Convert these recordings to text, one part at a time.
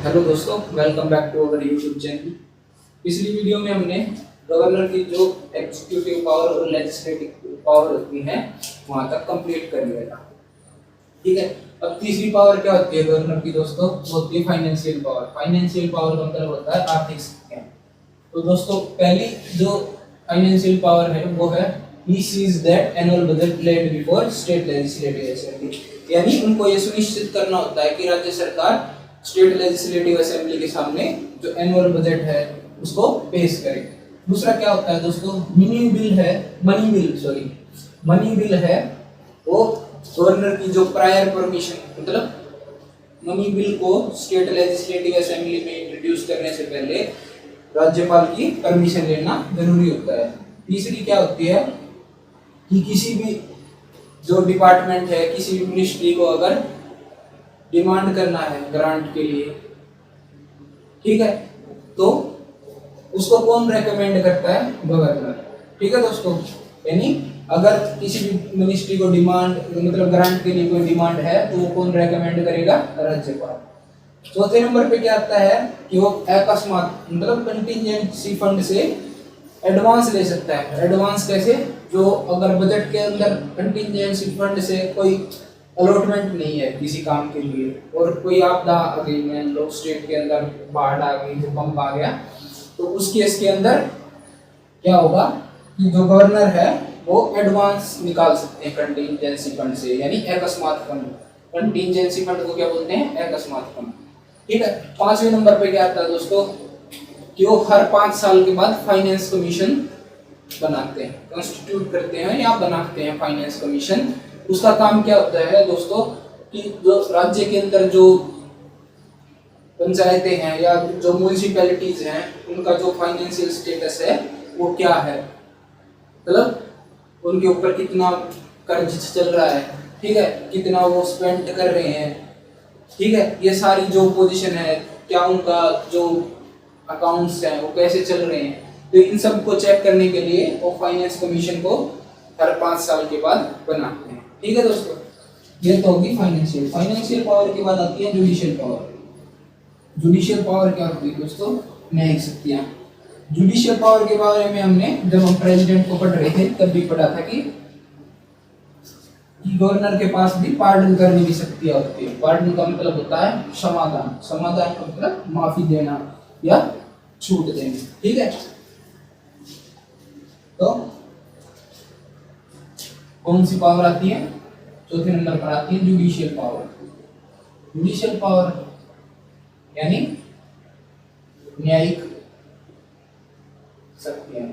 Hello दोस्तों, welcome back to our YouTube channel. पिछली video में हमने गवर्नर की जो एग्जीक्यूटिव पावर और लेजिस्लेटिव पावर होती है वहां तक कंप्लीट कर लिया था। ठीक है, अब तीसरी पावर क्या होती है गवर्नर की दोस्तों? वो होती है फाइनेंशियल पावर। फाइनेंशियल पावर का मतलब होता है आर्थिक शक्तियां। तो दोस्तों पहली जो फाइनेंशियल पावर है वो है he sees that annual budget laid before state legislative assembly, यानी उनको ये सुनिश्चित करना होता है कि राज्य सरकार स्टेट लेजिस्लेटिव असेंबली के सामने जो एनुअल बजट है उसको पेश करे। दूसरा क्या होता है दोस्तों? मनी बिल है वो गवर्नर की जो प्रायर परमिशन, मतलब मनी बिल को स्टेट लेजिस्लेटिव असेंबली में इंट्रोड्यूस करने से पहले राज्यपाल की परमिशन लेना जरूरी होता है। तीसरी क्या होती है कि किसी भी जो डिपार्टमेंट है, किसी भी मिनिस्ट्री को अगर डिमांड करना है ग्रांट के लिए, ठीक है, तो उसको कौन रेकमेंड करता है? गवर्नर। ठीक है दोस्तों, यानी अगर किसी भी मिनिस्ट्री को डिमांड मतलब ग्रांट के लिए कोई डिमांड है तो वो कौन रेकमेंड करेगा? राज्यपाल। चौथे नंबर पे क्या आता है कि वो अकस्मात मतलब कंटिजेंसी फंड से एडवांस ले सकता है। एडवांस कैसे? जो अगर बजट के अंदर कंटिजेंसी फंड से कोई अलॉटमेंट नहीं है किसी काम के लिए और कोई आपदा आ गई, मान लो स्टेट के अंदर बाढ़ आ गई, भूकंप आ गया, तो उस केस के अंदर क्या होगा कि जो गवर्नर है वो एडवांस निकाल सकते हैं कंटिजेंसी फंड से, यानी अकस्मात फंड। कंटिजेंसी फंड को क्या बोलते हैं? अकस्मात फंड। ठीक है, पांचवें नंबर पे क्या आता है दोस्तों कि वो हर 5 साल के बाद फाइनेंस कमीशन बनाते हैं, कॉन्स्टिट्यूट करते हैं या बनाते हैं फाइनेंस कमीशन। उसका काम क्या होता है दोस्तों कि जो राज्य के अंदर जो पंचायतें हैं या जो म्यूनिसिपैलिटीज हैं उनका जो फाइनेंशियल स्टेटस है वो क्या है, मतलब उनके ऊपर कितना कर्ज चल रहा है, ठीक है, कितना वो स्पेंड कर रहे हैं, ठीक है, ये सारी जो पोजीशन है, क्या उनका जो अकाउंट्स हैं वो कैसे चल रहे हैं, तो इन सब को चेक करने के लिए वो फाइनेंस कमीशन को हर 5 साल के बाद बनाते हैं। ठीक है दोस्तों, ये तो होगी फाइनेंशियल पावर के बाद आती है जुडिशियल पावर। जुडिशियल पावर क्या होती है दोस्तों? न्यायिक शक्तियां। जुडिशियल पावर के बारे में हमने जब हम प्रेसिडेंट को पढ़ रहे थे तब भी पढ़ा था कि गवर्नर के पास भी पार्डन करने की शक्तियां होती है। पार्डन का मतलब होता है समाधान। समाधान का मतलब माफी देना या छूट देना। ठीक है, तो कौन सी पावर आती है? चौथे नंबर पर आती है जुडिशियल पावर। जुडिशियल पावर यानी न्यायिक शक्तियां।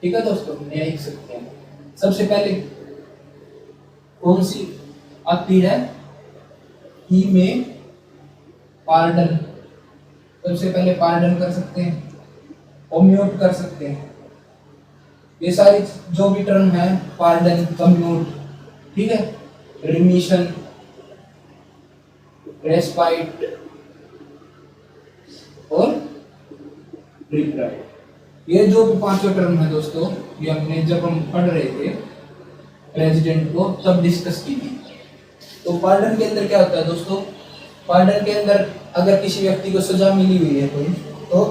ठीक है दोस्तों, न्यायिक शक्तियां सबसे पहले कौन सी आती है? ही में पार्डन, सबसे पहले पार्डन कर सकते हैं, कम्यूट कर सकते हैं। ये सारी जो भी टर्म है, पार्डन, कम्यूट, ठीक है, रिमिशन, रेस्पाइट और रिप्राइट, ये जो भी पांचों टर्म है दोस्तों, ये हमने जब हम पढ़ रहे थे प्रेसिडेंट को तब डिस्कस की थी। तो पार्डन के अंदर क्या होता है दोस्तों? पार्डन के अंदर अगर किसी व्यक्ति को सजा मिली हुई है कोई, तो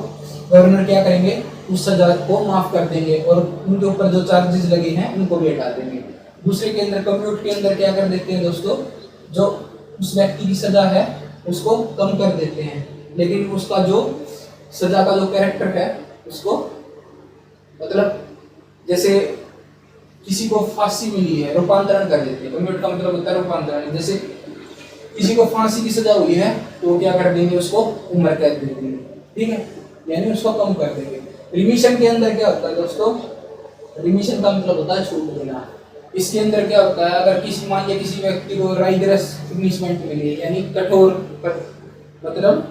गवर्नर क्या करेंगे? उस सजा को माफ कर देंगे और उनके ऊपर जो चार्जेस लगे हैं उनको भी हटा देंगे। दूसरे के अंदर कम्यूट के अंदर क्या कर देते हैं दोस्तों? जो उस व्यक्ति की सजा है उसको कम कर देते हैं, लेकिन उसका जो सजा का जो कैरेक्टर है उसको, मतलब जैसे किसी को फांसी मिली है, रूपांतरण कर देते हैं। कम्यूट का मतलब होता है रूपांतरण। जैसे किसी को फांसी की सजा हुई है तो क्या कर देंगे? उसको उम्र कैद दे देंगे। ठीक है, यानी उसको कम कर देंगे। रिमिशन के अंदर क्या होता है दोस्तों? रिमिशन का मतलब होता है छूट देना। इसके अंदर क्या होता है? अगर किसी मान लिया किसी व्यक्ति को राइगरस पनिशमेंट मिली, यानी कठोर मतलब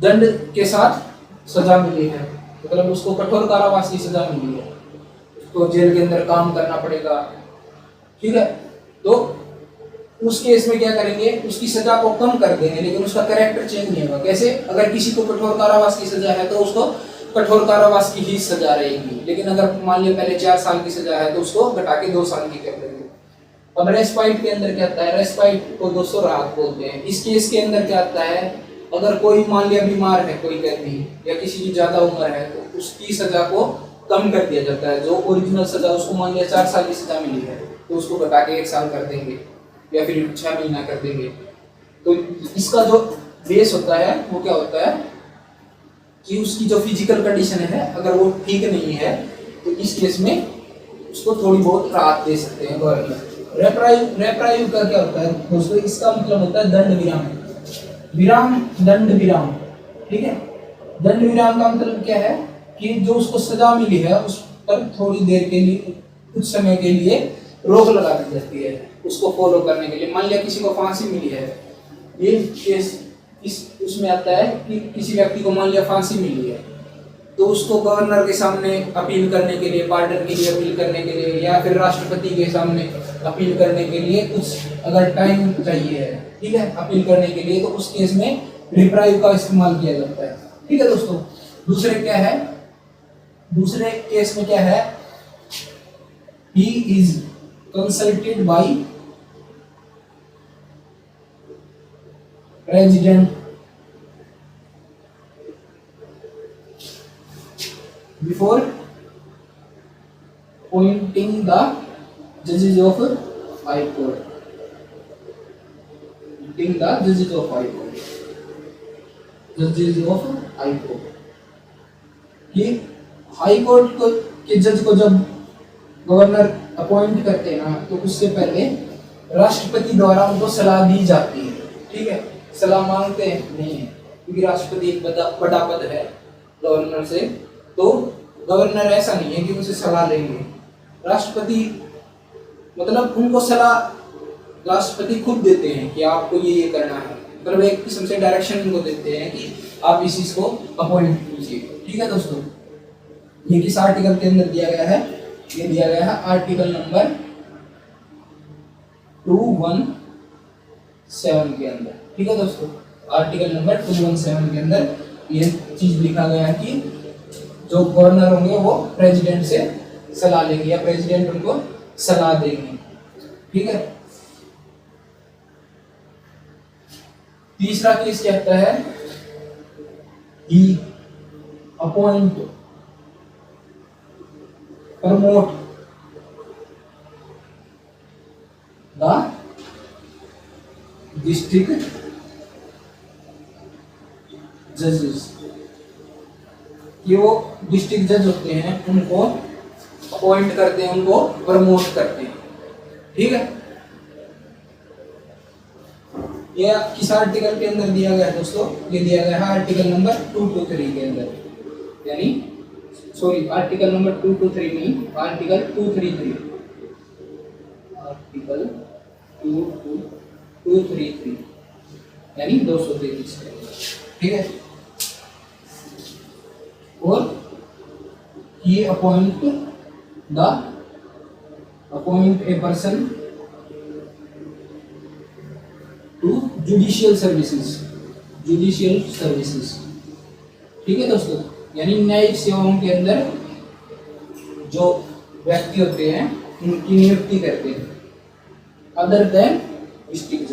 दंड के साथ सजा मिली है, मतलब उसको कठोर कारावास की सजा मिली है, उसको जेल के अंदर काम करना पड़ेगा, ठीक है, तो उस केस में क्या करेंगे? उसकी सजा को कम कर देंगे, लेकिन उसका कैरेक्टर चेंज नहीं होगा। कैसे? अगर किसी को कठोर कारावास की सजा है तो उसको कठोर कारावास की ही सजा रहेगी, लेकिन अगर मान लिया पहले 4 साल की सजा है तो उसको घटा के 2 साल की कर देंगे। अब रेस्पाइट के अंदर क्या आता है, रेस्पाइट को दोस्तों राहत बोलते हैं। इस केस के अंदर क्या आता है, अगर कोई मान लिया बीमार है कोई कैदी या किसी की ज्यादा उम्र है तो उसकी सजा को कम कर दिया जाता है। जो ओरिजिनल सजा उसको मान लिया 4 साल की सजा मिली है तो उसको घटा के 1 साल कर देंगे या फिर 6 महीना कर देंगे। तो इसका जो बेस होता है वो क्या होता है कि उसकी जो फिजिकल कंडीशन है अगर वो ठीक नहीं है तो इस केस में उसको थोड़ी बहुत राहत दे सकते हैं गवर्नर। रेप्राइव का क्या होता है दोस्तों, इसका मतलब होता है दंड विराम, विराम दंड विराम, ठीक है। दंड विराम का मतलब क्या है कि जो उसको सजा मिली है उस पर थोड़ी देर के लिए, कुछ समय के लिए रोक लगा दी जाती है उसको फॉलो करने के लिए। मान लिया किसी को फांसी मिली है, ये केस इस उसमें आता है कि किसी व्यक्ति को मान लिया फांसी मिली है तो उसको गवर्नर के सामने अपील करने के लिए, पार्डन के लिए अपील करने के लिए या फिर राष्ट्रपति के सामने अपील करने के लिए कुछ अगर टाइम चाहिए है, ठीक है, अपील करने के लिए, तो उस केस में रिप्राइव का इस्तेमाल किया जाता है, ठीक है दोस्तों। दूसरे क्या है, दूसरे केस में क्या है, he is consulted by president before appointing the judges of high court, appointing the judges of high court, judges of high court। कि हाई कोर्ट को के जज को जब गवर्नर अपॉइंट करते हैं ना तो उससे पहले राष्ट्रपति द्वारा उनको सलाह दी जाती है, ठीक है। सलाह मांगते हैं नहीं है क्योंकि राष्ट्रपति एक बड़ा पद है गवर्नर से, तो गवर्नर ऐसा नहीं है कि उनसे सलाह लेंगे। राष्ट्रपति मतलब उनको सलाह राष्ट्रपति खुद देते हैं कि आपको ये करना है, मतलब एक किस्म से डायरेक्शन उनको देते हैं कि आप इस चीज को अपॉइंट कीजिए, ठीक है दोस्तों। ये किस आर्टिकल के अंदर दिया गया है, ये दिया गया है आर्टिकल नंबर 217 के अंदर, ठीक है दोस्तों। आर्टिकल नंबर 217 के अंदर ये चीज लिखा गया है कि जो गवर्नर होंगे वो प्रेसिडेंट से सलाह लेंगे या प्रेसिडेंट उनको सलाह देंगे, ठीक है। तीसरा केस क्या कहता है, ही अपॉइंट प्रमोट द डिस्ट्रिक्ट जजेस, कि वो डिस्ट्रिक्ट जज होते हैं उनको अपॉइंट करते हैं, उनको प्रमोट करते हैं, ठीक है। ये किस आर्टिकल के अंदर दिया गया है दोस्तों, ये दिया गया है आर्टिकल नंबर 223 के अंदर, यानी सॉरी आर्टिकल नंबर 223 नहीं, आर्टिकल 233, आर्टिकल 233 यानी 233, ठीक है। और ये appoint a person to judicial services, ठीक है दोस्तों। यानी न्यायिक सेवाओं के अंदर जो व्यक्ति होते हैं उनकी नियुक्ति करते हैं, अदर देन डिस्ट्रिक्ट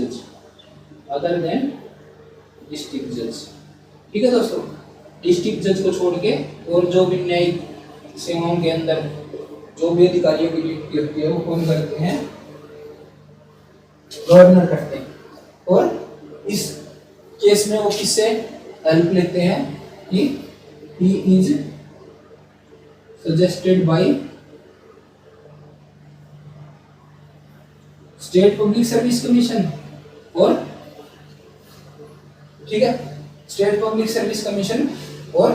जज, ठीक है दोस्तों। डिस्ट्रिक्ट जज को छोड़ के और जो भी न्यायिक सेवाओं के अंदर जो भी अधिकारियों की नियुक्ति होती है वो कौन करते हैं, गवर्नर करते हैं। और इस केस में वो किससे हेल्प लेते हैं कि he is suggested by state public service commission, और ठीक है, स्टेट पब्लिक सर्विस कमीशन और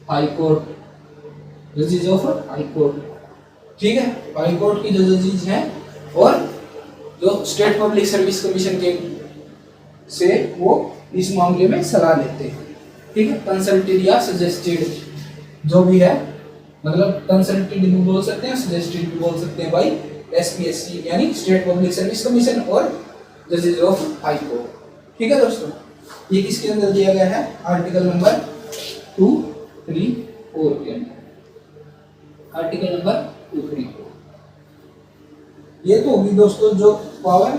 हाई कोर्ट, जजेस ऑफ हाई कोर्ट, ठीक है। हाई कोर्ट की जो जजेस हैं और जो स्टेट पब्लिक सर्विस कमीशन के से वो इस मामले में सलाह लेते हैं, ठीक है। कंसल्टेड या सजेस्टेड जो भी है, मतलब कंसल्टेड भी बोल सकते हैं, सजेस्टेड भी बोल सकते हैं बाय SPSC यानी स्टेट पब्लिक सर्विस कमीशन और जजेस ऑफ हाई कोर्ट, ठीक है दोस्तों। ये किसके अंदर दिया गया है, आर्टिकल नंबर 234 के अंदर, आर्टिकल नंबर 234। ये तो होगी दोस्तों जो पावर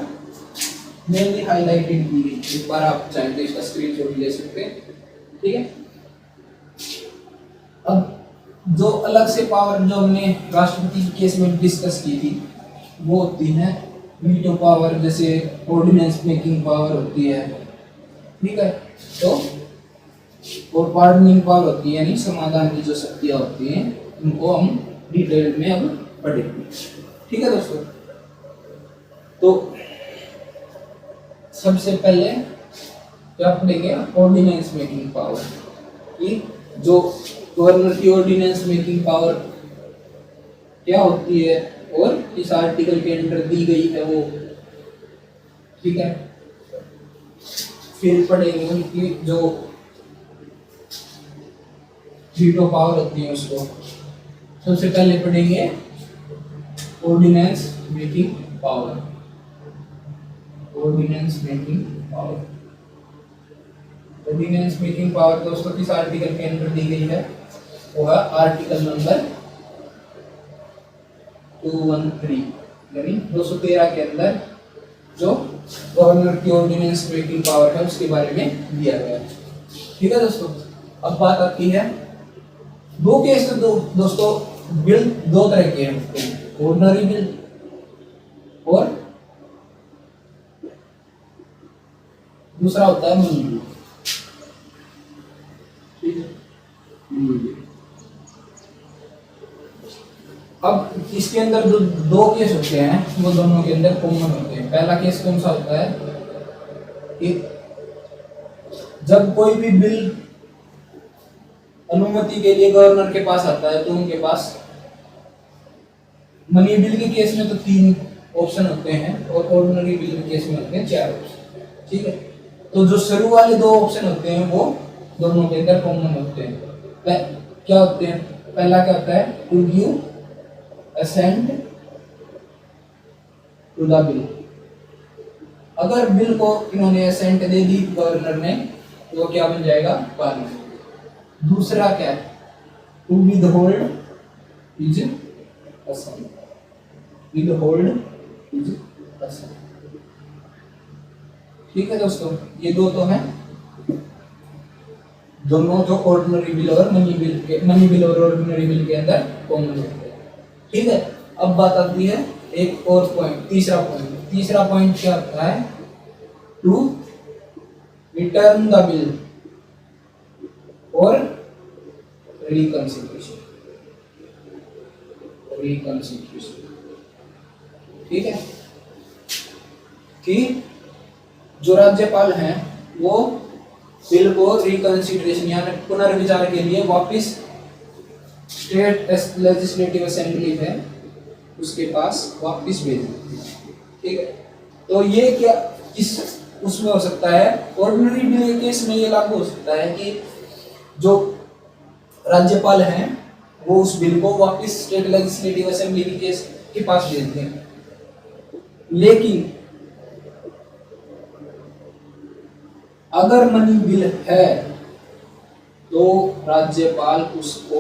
मेनली हाईलाइटेड की गई। एक बार आप चाहें तो इसका स्क्रीनशॉट ले सकते हैं, ठीक है। अब जो अलग से पावर जो हमने राष्ट्रपति के केस में डिस्कस की थी वो होती है वीटो पावर, जैसे ऑर्डिनेंस मेकिंग पावर होती है, ठीक है। तो और पार्डनिंग पावर होती है, यानी समाधान की जो शक्तियां होती हैं उनको हम डिटेल में अब पढ़ेंगे, ठीक है दोस्तों। तो सबसे पहले क्या पढ़ेंगे, ऑर्डिनेंस मेकिंग पावर की। जो गवर्नर की ऑर्डिनेंस मेकिंग पावर क्या होती है और इस आर्टिकल के अंदर दी गई है वो, ठीक है। फिर पढ़ेंगे उनकी जो वीटो पावर होती है उसको। सबसे पहले पढ़ेंगे ordinance making power. Ordinance making power, ordinance making power दोस्तों किस आर्टिकल के अंदर दी गई है, वो है आर्टिकल नंबर 213 यानी 213 के अंदर जो गवर्नर की ऑर्डिनेंस मेकिंग पावर है उसके बारे में दिया गया है, ठीक है दोस्तों। अब बात आती है दो केस, तो दोस्तों बिल दो तरह के होते हैं, ऑर्डिनरी बिल और दूसरा होता है मनी बिल, ठीक है। अब इसके अंदर जो दो केस होते हैं वो दोनों के अंदर कॉमन होते हैं। पहला केस कौन सा होता है कि जब कोई भी बिल अनुमति के लिए गवर्नर के पास आता है तो उनके पास मनी बिल के केस में तो 3 ऑप्शन होते हैं और ऑर्डिनरी बिल के केस में होते हैं 4 ऑप्शन, ठीक है। तो जो शुरू वाले 2 ऑप्शन होते हैं वो दोनों के अंदर कॉमन होते हैं। क्या होते हैं, पहला क्या होता है, to give assent to the bill. अगर बिल को इन्होंने असेंट दे दी गवर्नर ने तो क्या बन जाएगा, पारित। दूसरा क्या है, to withhold is assent, withhold is assent, ठीक है दोस्तों। ये दो तो हैं दोनों जो ऑर्डिनरी बिल और मनी बिल और ऑर्डिनरी बिल के अंदर कॉमन होते हैं, ठीक है। अब बात आती है एक और पॉइंट, तीसरा पॉइंट क्या होता है, टू रिटर्न द बिल और रिकंसिडरेशन, ठीक है। कि जो राज्यपाल हैं वो बिल को रिकंसिडरेशन यानी पुनर्विचार के लिए वापस स्टेट लेजिस्लेटिव असेंबली है उसके पास वापस भेज देती है, ठीक है। तो ये क्या किस उसमें हो सकता है, ऑर्डिनरी बिल के केस में ये लागू हो सकता है कि जो राज्यपाल हैं वो उस बिल को वापस स्टेट लेजिस्लेटिव असेंबली के पास भेजते हैं। लेकिन अगर मनी बिल है तो राज्यपाल उसको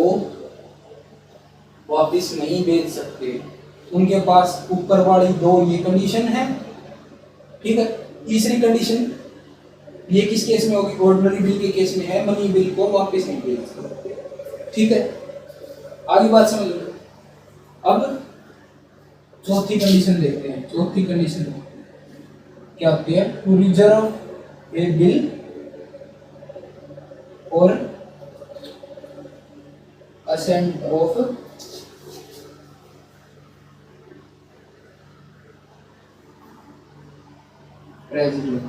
वापस नहीं भेज सकते, उनके पास ऊपर वाली 2 ये कंडीशन है, ठीक है। तीसरी कंडीशन ये किस केस में होगी, ऑर्डिनरी बिल के केस में है, मनी बिल को वापस नहीं भेज सकते, ठीक है। आगे बात समझ लो। अब चौथी कंडीशन देखते हैं। चौथी कंडीशन क्या होती है, टू रिजर्व ए बिल और assent of president,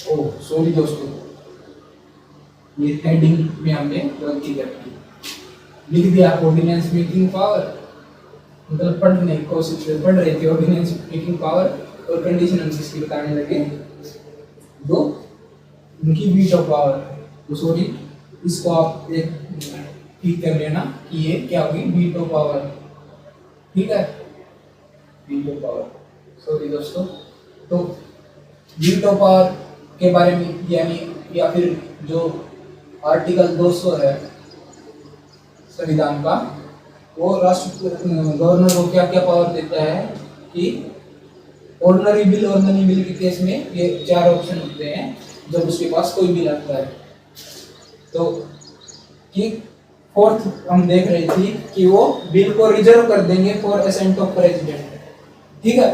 oh sorry दोस्तों, ये हेडिंग में हमने गलती कर दी, लिख दिया ऑर्डिनेंस मेकिंग पावर, मतलब पढ़ने की कोशिश पढ़ रहे थे ऑर्डिनेंस मेकिंग पावर और कंडीशन हम इसकी बताने लगे दो उनकी वीटो पावर। तो सॉरी, इसको आप एक ठीक कर लेना कि ये क्या होगी, वीटो पावर, ठीक है, वीटो पावर। सॉरी दोस्तों, तो वीटो पावर के बारे में यानी या फिर जो आर्टिकल 200 है संविधान का, वो गवर्नर को क्या क्या पावर देता है कि ऑर्डिनरी बिल और मनी बिल के केस में ये चार ऑप्शन होते हैं जब उसके पास कोई बिल आता है। तो कि फोर्थ हम देख रहे थे कि वो बिल को रिजर्व कर देंगे फॉर असेंट ऑफ प्रेसिडेंट, ठीक है,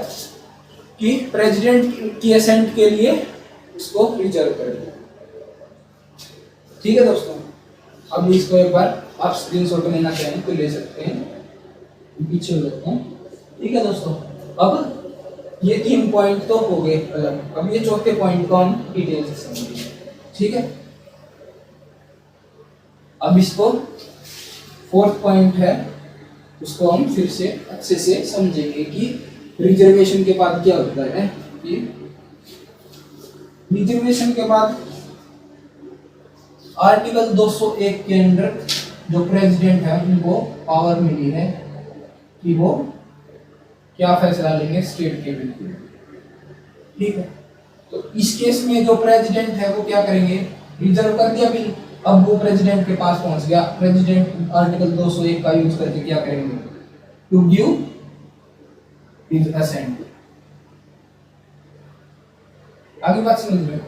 कि प्रेसिडेंट की असेंट के लिए उसको रिजर्व कर देंगे। ठीक है दोस्तों, अब इसको एक बार आप स्क्रीनशॉट लेना चाहें तो ले सकते हैं, पीछे हो जाते हैं। ठीक है दोस्तों, अब ये 3 पॉइंट तो हो गए अलग, अब ये चौथे पॉइंट को हम डिटेल से समझेंगे। ठीक है, अब इसको फोर्थ पॉइंट है उसको हम फिर से अच्छे से समझेंगे कि रिजर्वेशन के बाद क्या होता है। कि रिजर्वेशन के बाद आर्टिकल 201 के अंदर जो प्रेसिडेंट है उनको पावर मिली है कि वो क्या फैसला लेंगे स्टेट के बिल पे। ठीक है, तो इस केस में जो प्रेसिडेंट है वो क्या करेंगे, रिजर्व कर दिया बिल, अब वो प्रेसिडेंट के पास पहुंच गया, प्रेसिडेंट आर्टिकल 201 का यूज करके क्या करेंगे, टू गिव हिज असेंट। आगे बात समझ में,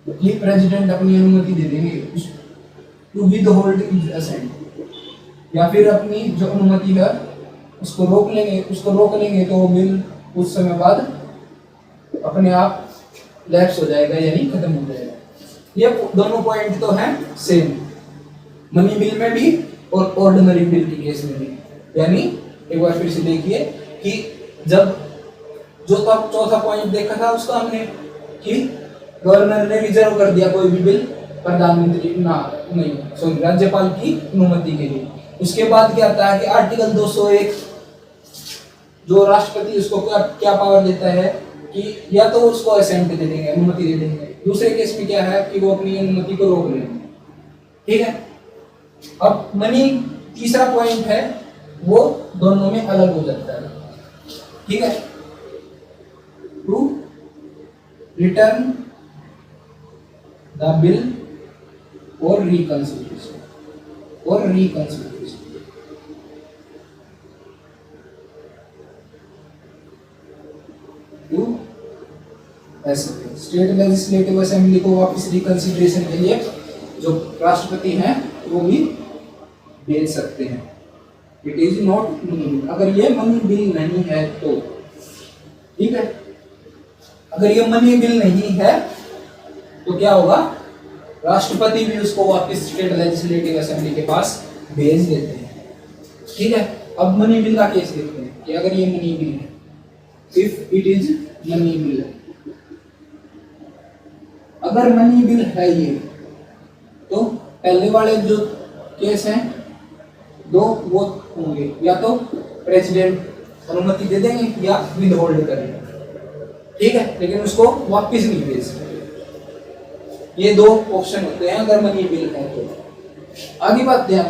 तो ये प्रेसिडेंट अपनी अनुमति दे देंगे to withhold his assent, या फिर अपनी जो अनुमति है उसको रोक लेंगे, तो वो बिल कुछ समय बाद अपने आप लैप्स हो जाएगा यानी खत्म हो जाएगा। ये दोनों पॉइंट तो हैं सेम, मनी बिल में भी और ऑर्डिनरी बिल के केस में भी। यानी एक बार फिर से देखिए कि जब जो चौथा पॉइंट देखा था उसका हमने कि गवर्नर ने रिजर्व कर दिया कोई भी बिल प्रधानमंत्री राज्यपाल की अनुमति के लिए। उसके बाद क्या आता है कि आर्टिकल 201 जो राष्ट्रपति उसको क्या पावर देता है कि या तो उसको असेंट दे देंगे, अनुमति दे देंगे, दूसरे केस में क्या है कि वो अपनी अनुमति को रोक लेंगे। ठीक है, अब मनी तीसरा पॉइंट है वो दोनों में अलग हो जाता है। ठीक है, टू रिटर्न द बिल और reconsideration to state legislative assembly को वापस रिकंसिडरेशन के लिए जो राष्ट्रपति हैं वो भी भेज सकते हैं। It is not money bill, अगर ये मनी बिल नहीं है तो। ठीक है, अगर ये मनी बिल नहीं है तो क्या होगा, राष्ट्रपति भी उसको वापस स्टेट लेजिस्लेटिव असेंबली के पास भेज देते हैं। ठीक है, अब मनी बिल का केस देखते हैं कि अगर ये मनी बिल है, if it is money bill, अगर मनी बिल है ये, तो पहले वाले जो केस हैं दो वो होंगे, या तो प्रेसिडेंट अनुमति दे देंगे या विद होल्ड करेंगे। ठीक है, लेकिन उसको वापस नहीं भेज सकते। ये दो ऑप्शन होते हैं अगर मनी बिल है तो। आगे बात ध्यान।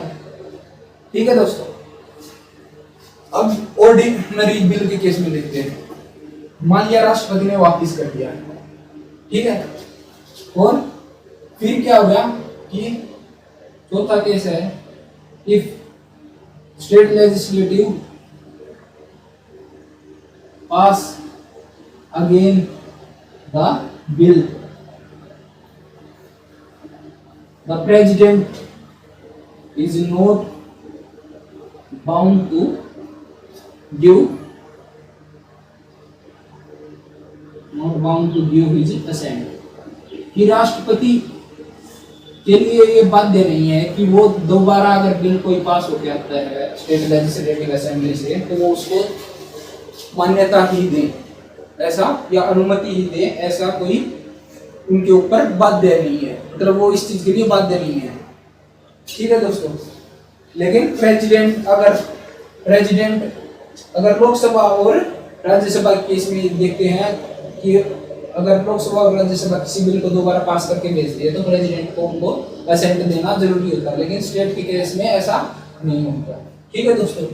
ठीक है दोस्तों, अब ऑर्डिनरी बिल के केस में देखते हैं। मान लिया राष्ट्रपति ने वापस कर दिया, ठीक है, और फिर क्या हो गया कि चौथा केस है, if state legislative pass again the bill, the president is not bound to give his assent, कि राष्ट्रपति के लिए ये बाध्य नहीं है कि वो दोबारा अगर बिल कोई पास होकर आता है स्टेट लेजिस्लेटिव असेंबली से तो वो उसको मान्यता ही दे ऐसा या अनुमति ही दे, ऐसा कोई उनके ऊपर बाध्य नहीं है, मतलब वो इस चीज के लिए बाध्य नहीं है। ठीक है दोस्तों, लेकिन प्रेसिडेंट अगर लोकसभा और राज्यसभा के केस में देखते हैं कि अगर लोकसभा और राज्यसभा किसी बिल को दोबारा पास करके भेज दिए तो प्रेसिडेंट को उनको असेंट देना जरूरी होता है, लेकिन स्टेट के केस में ऐसा नहीं होता। ठीक है दोस्तों,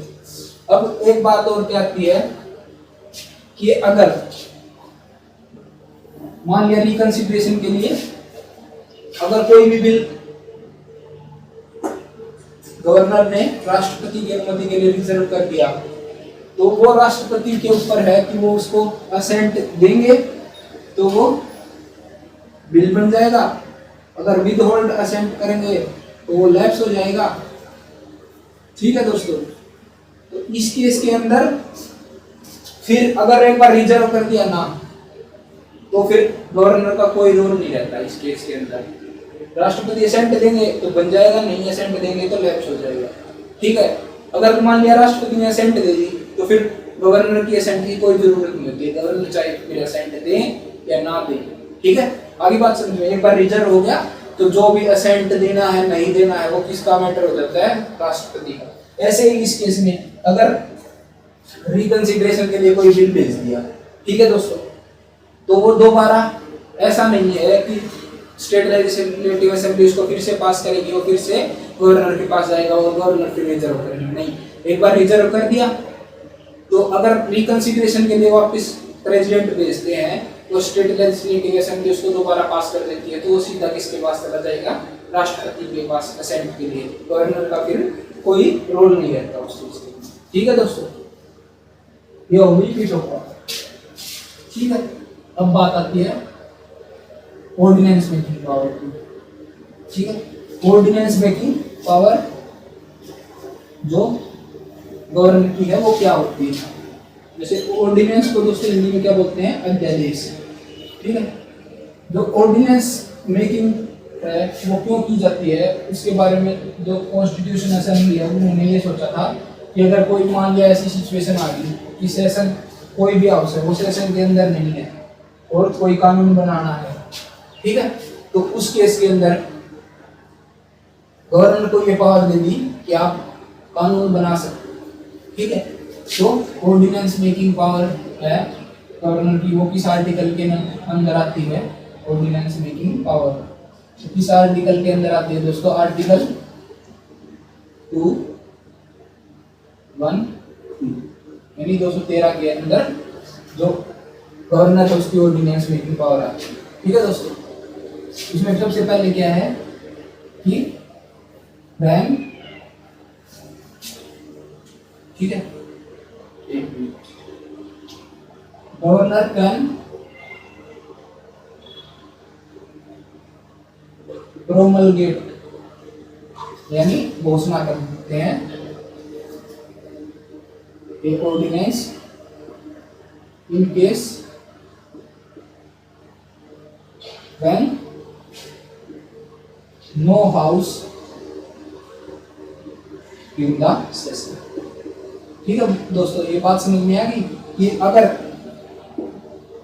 अब एक बात और क्या आती है कि अगर मान लिया रिकंसिडरेशन के लिए अगर कोई भी बिल गवर्नर ने राष्ट्रपति की अनुमति के लिए रिजर्व कर दिया, तो वो राष्ट्रपति के ऊपर है कि वो उसको असेंट देंगे तो वो बिल बन जाएगा, अगर विद होल्ड असेंट करेंगे तो वो लैप्स हो जाएगा। ठीक है दोस्तों, तो इस केस के अंदर फिर अगर एक बार रिजर्व कर दिया ना तो फिर गवर्नर का कोई रोल नहीं रहता। इस केस के अंदर राष्ट्रपति असेंट देंगे तो बन जाएगा, नहीं असेंट देंगे तो लैप्स हो जाएगा। ठीक है, अगर मान लिया राष्ट्रपति ने असेंट दे दी तो फिर गवर्नर की असेंट की कोई जरूरत नहीं होती, गवर्नर चाहे फिर असेंट दें या ना दें। ठीक है, आगे बात समझ में, एक बार रिजर्व हो गया तो जो भी असेंट देना है नहीं देना है वो किसका मैटर हो जाता है, राष्ट्रपति का। ऐसे ही इस केस में अगर रिकंसिडरेशन के लिए कोई बिल भेज दिया, ठीक है दोस्तों, तो वो दोबारा ऐसा नहीं है कि स्टेट लेजिस्लेटिव असेंबली उसको फिर से पास करेगी, वो फिर से गवर्नर के पास जाएगा और गवर्नर फिर रिजर्व करेंगे, नहीं। एक बार रिजर्व कर दिया तो अगर रिकंसिडरेशन के लिए वापस प्रेसिडेंट भेजते हैं तो स्टेट लेजिस्लेटिव असेंबली उसको दोबारा पास कर देती है, तो वो सीधा किसके पास चला जाएगा, राष्ट्रपति के पास असेंट के लिए। गवर्नर का फिर कोई रोल नहीं रहता उस चीज के। ठीक है दोस्तों, ये होगी फिर होगा। ठीक है, अब बात आती है ऑर्डिनेंस मेकिंग पावर की। ठीक है, ऑर्डिनेंस मेकिंग पावर जो गवर्नर की है वो क्या होती है। जैसे ऑर्डिनेंस को दोस्तों हिंदी में क्या बोलते हैं, अध्यादेश। ठीक है, जो ऑर्डिनेंस मेकिंग है वो क्यों की जाती है, इसके बारे में जो कॉन्स्टिट्यूशन असेंबली है उन्होंने ये सोचा था कि अगर कोई मान लिया ऐसी सिचुएशन आ गई कि सेशन कोई भी हाउस है वो सेशन के अंदर नहीं है और कोई कानून बनाना है, ठीक है, तो उस केस के अंदर गवर्नर को ये पावर दे दी कि आप कानून बना सकते। ठीक है, तो ऑर्डिनेंस मेकिंग पावर है गवर्नर की, वो किस आर्टिकल के अंदर आती है, ऑर्डिनेंस मेकिंग पावर तो किस आर्टिकल के अंदर आती है दोस्तों, आर्टिकल 2(1)(2) यानी 213 के अंदर जो गवर्नर है उसकी ऑर्डिनेंस मेकिंग पावर आती है। ठीक है दोस्तों, इसमें सबसे पहले क्या है कि बैंक, ठीक है, गवर्नर कैन प्रोमलगेट यानी घोषणा कर सकते हैं एक ordinance in case when no house in the session. ठीक है दोस्तों, ये बात समझ में आ गई कि अगर,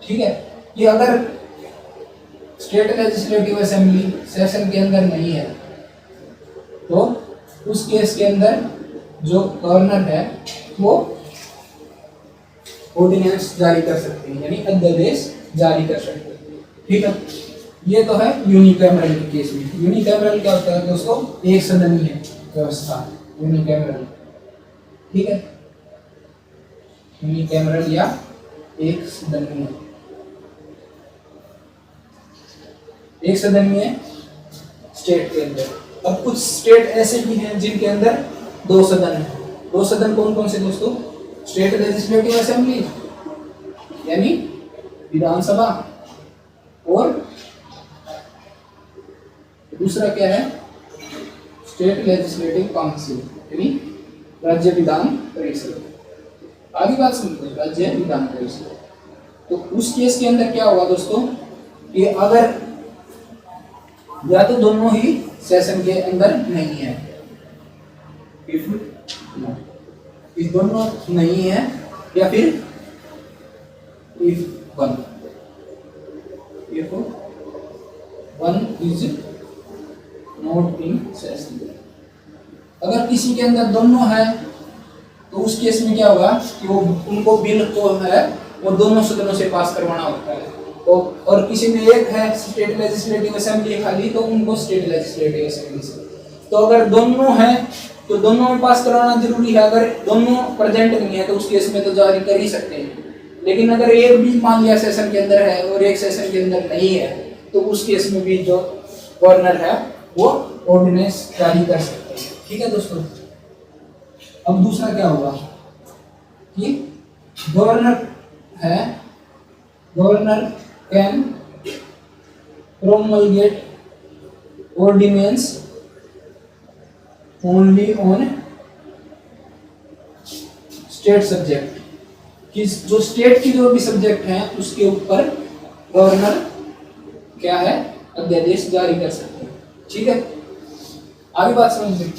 ठीक है, कि अगर स्टेट लेजिस्लेटिव असेंबली सेशन के अंदर नहीं है तो उस केस के अंदर जो गवर्नर है वो ऑर्डिनेंस जारी कर सकते हैं यानी अध्यादेश जारी कर सकते हैं। ठीक है, ये तो है यूनिकैमरल के केस में। यूनिकैमरल क्या होता है दोस्तों, एक सदनीय व्यवस्था, यूनिकैमरल। ठीक है, यूनिकैमरल या एक सदनीय, एक सदनीय स्टेट के अंदर। अब कुछ स्टेट ऐसे भी हैं जिनके अंदर दो सदन है। दो सदन कौन कौन से दोस्तों, स्टेट लेजिस्लेटिव असेंबली यानी विधानसभा और दूसरा क्या है, स्टेट लेजिस्लेटिव काउंसिल यानी राज्य विधान परिषद। आगे बात समझते, राज्य विधान परिषद। तो उस केस के अंदर क्या होगा दोस्तों कि अगर या तो दोनों ही सेशन के अंदर नहीं है, इस दोनों नहीं है, या फिर if one is not in session। अगर किसी के अंदर दोनों है तो उस केस में क्या होगा कि वो उनको बिल को है वो दोनों सदनों से पास करवाना होता है, और किसी में एक है स्टेट लेजिस्लेटिव असेंबली खाली तो उनको स्टेट लेजिस्लेटिव असेंबली से। तो अगर दोनों है तो दोनों में पास कराना जरूरी है, अगर दोनों प्रेजेंट नहीं है तो उस केस में तो जारी कर ही सकते हैं। लेकिन अगर एक भी मान लिया सेशन के अंदर है और एक सेशन के अंदर नहीं है तो उस केस में भी जो गवर्नर है वो ऑर्डिनेंस जारी कर सकते हैं। ठीक है दोस्तों। अब दूसरा क्या होगा कि गवर्नर है, governor can promulgate ordinance only on state subject, कि जो स्टेट की जो भी सब्जेक्ट हैं उसके ऊपर गवर्नर क्या है, अध्यादेश जारी कर सकते हैं। ठीक है, आगे बात समझ में।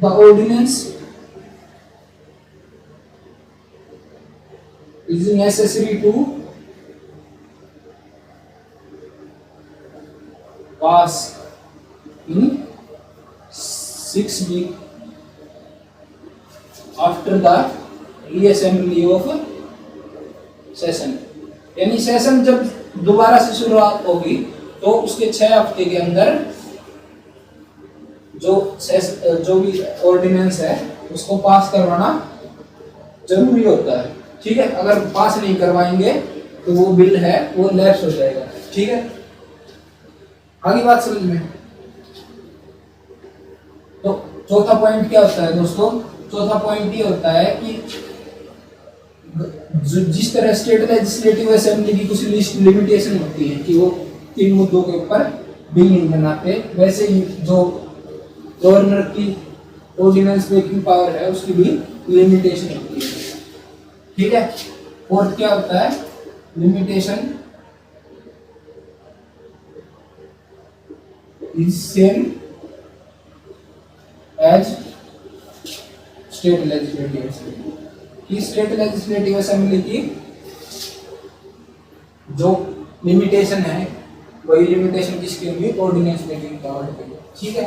The ordinance is necessary to pass in 6 weeks after the reassembly of session। यानी सेशन जब दोबारा से शुरुआत होगी तो उसके 6 हफ्ते के अंदर जो भी ऑर्डिनेंस है उसको पास करवाना जरूरी होता है। ठीक है, अगर पास नहीं करवाएंगे तो वो बिल है वो लैप्स हो जाएगा। ठीक है, आगे बात समझ में। तो चौथा पॉइंट क्या होता है दोस्तों, चौथा पॉइंट ये होता है कि जिस तरह स्टेट लेजिस्लेटिव असेंबली की कुछ लिमिटेशन होती है कि वो 3 मुद्दों के ऊपर बिल नहीं बनाते, वैसे ही जो गवर्नर की ऑर्डिनेंस मेकिंग पावर है उसकी भी लिमिटेशन होती है। ठीक है, फोर्थ क्या होता है, limitation is same as state legislative assembly, कि स्टेट लेजिस्लेटिव असेंबली की जो लिमिटेशन है वही लिमिटेशन किसकी होगी, ऑर्डिनेंस मेकिंग पावर की। ठीक है,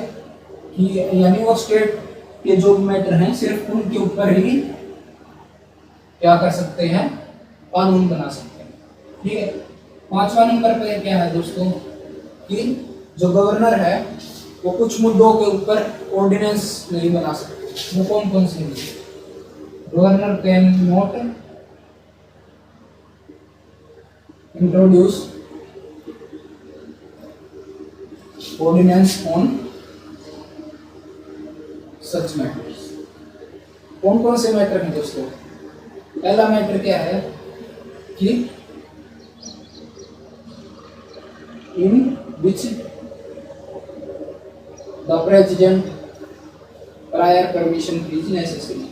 कि यानी वो स्टेट के जो मैटर हैं सिर्फ उनके ऊपर ही क्या कर सकते हैं, कानून बना सकते हैं। ठीक है, 5वां नंबर पे क्या है दोस्तों कि जो गवर्नर है वो कुछ मुद्दों के ऊपर ऑर्डिनेंस नहीं बना सकते। वो कौन कौन से, governor can not introduce ordinance on such matters. कौन कौन से मैटर हैं दोस्तों, पहला मैटर क्या है कि in which the president prior permission is necessary,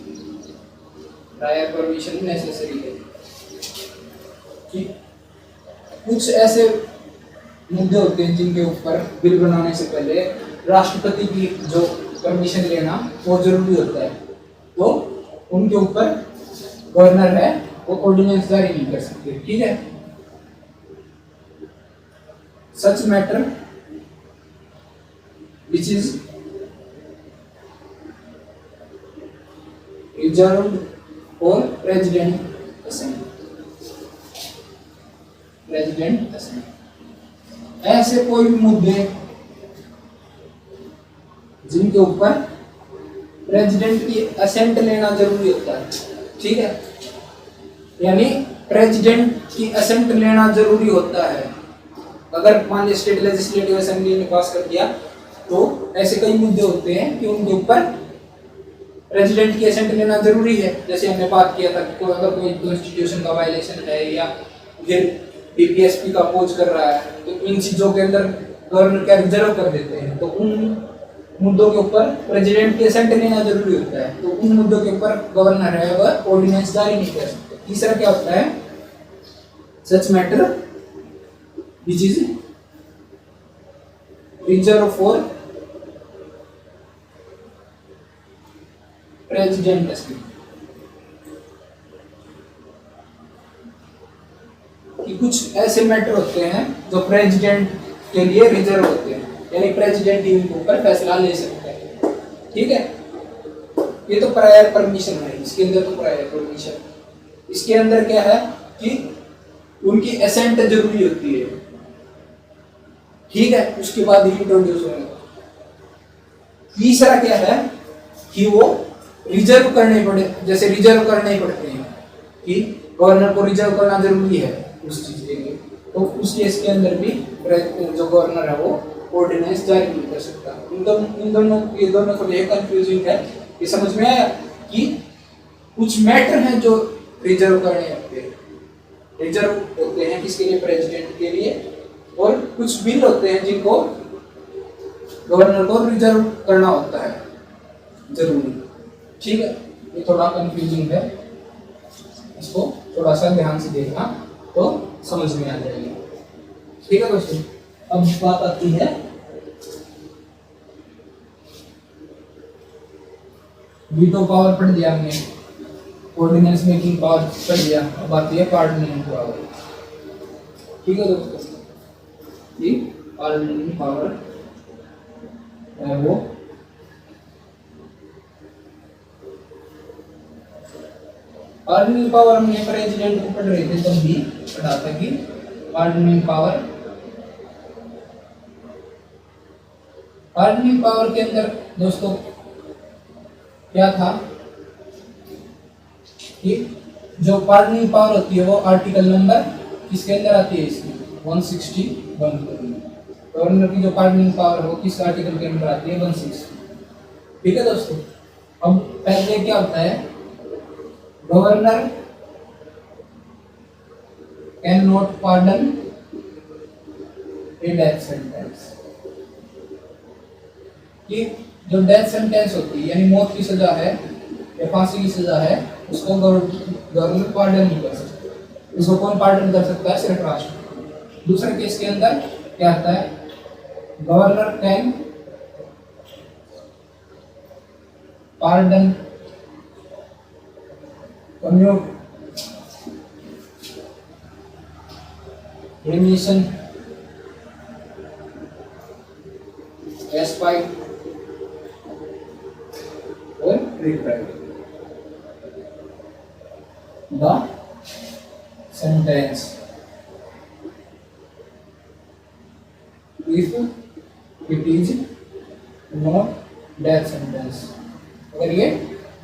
prior permission necessary है। कि कुछ ऐसे मुद्दे होते हैं जिनके ऊपर बिल बनाने से पहले राष्ट्रपति की जो परमिशन लेना वो जरूरी होता है, तो उनके ऊपर गवर्नर है वो ऑर्डिनेंस जारी नहीं कर सकते। ठीक है, सच matter which is reserved for president assembly, president assembly. ऐसे कोई भी मुद्दे जिनके ऊपर प्रेसिडेंट की असेंट लेना जरूरी होता है। ठीक है, यानी प्रेसिडेंट की असेंट लेना जरूरी होता है। अगर मान लीजिए स्टेट लेजिस्लेटिव असेंबली ने पास कर दिया तो ऐसे कई मुद्दे होते हैं कि उनके ऊपर प्रेसिडेंट की असेंट लेना जरूरी है। जैसे हमने बात किया था कि अगर कोई कॉन्स्टिट्यूशन का वायलेशन है या फिर बीपीएसपी का अपोज कर रहा है तो इन चीजों के अंदर गवर्नर क्या रिजर्व कर देते हैं, तो उन मुद्दों के ऊपर प्रेसिडेंट की असेंट लेना जरूरी होता है। तो उन मुद्दों के ऊपर गवर्नर है वह ऑर्डिनेंस जारी नहीं कर सकते। तीसरा क्या होता है, सच matter which is reserve for president assembly, कि कुछ ऐसे मैटर होते हैं जो प्रेसिडेंट के लिए रिजर्व होते हैं, यानी प्रेसिडेंट ही उनके ऊपर फैसला ले सकता है। ठीक है, ये तो प्रायर परमिशन है, इसके अंदर तो प्रायर परमिशन, इसके अंदर क्या है कि उनकी असेंट जरूरी होती है। ठीक है, उसके बाद ही इंट्रोड्यूस होंगे। तीसरा क्या है कि वो रिजर्व करने पड़े, जैसे रिजर्व करने पड़ते हैं कि गवर्नर को रिजर्व करना जरूरी है उस चीज के लिए। तो उस केस के अंदर भी जो गवर्नर है वो ऑर्डिनेंस जारी नहीं कर सकता। ये दोनों थोड़े कंफ्यूजिंग है। ये समझ में आया कि कुछ मैटर हैं जो रिजर्व करने होते हैं, रिजर्व होते हैं किसके लिए, प्रेसिडेंट के लिए, और कुछ बिल होते हैं जिनको गवर्नर को रिजर्व करना होता है जरूरी। ठीक है, ये थोड़ा कंफ्यूजिंग है, इसको थोड़ा सा ध्यान से देखना तो समझ में आ जाएगी। ठीक है दोस्तों, अब बात आती है वीटो पावर पढ़ दिया हमने, ऑर्डिनेंस मेकिंग पावर पढ़ दिया, अब आती है पार्डनिंग पावर। ठीक है दोस्तों, ये पार्डनिंग पावर है वो पार्डनिंग पावर हमने प्रेसिडेंट को पढ़ रहे थे तब भी पढ़ा था कि पार्डनिंग पावर के अंदर दोस्तों क्या था कि जो पार्डनिंग पावर होती है वो आर्टिकल नंबर किसके अंदर आती है, इसमें 161 के अंदर। गवर्नर की जो पार्डनिंग पावर है वो किस आर्टिकल के अंदर आती है, 160। ठीक है दोस्तों, अब पहले क्या होता है, governor can not pardon A death sentence, कि जो डेथ सेंटेंस होती है यानी मौत की सजा है या फांसी की सजा है, उसको गवर्नर पार्डन नहीं कर सकते। इसको कौन पार्डन कर सकता है, सिर्फ राष्ट्रपति। दूसरे केस के अंदर क्या आता है, governor can pardon commute remission respite or reprieve the sentence if it is not death sentence। अगर ये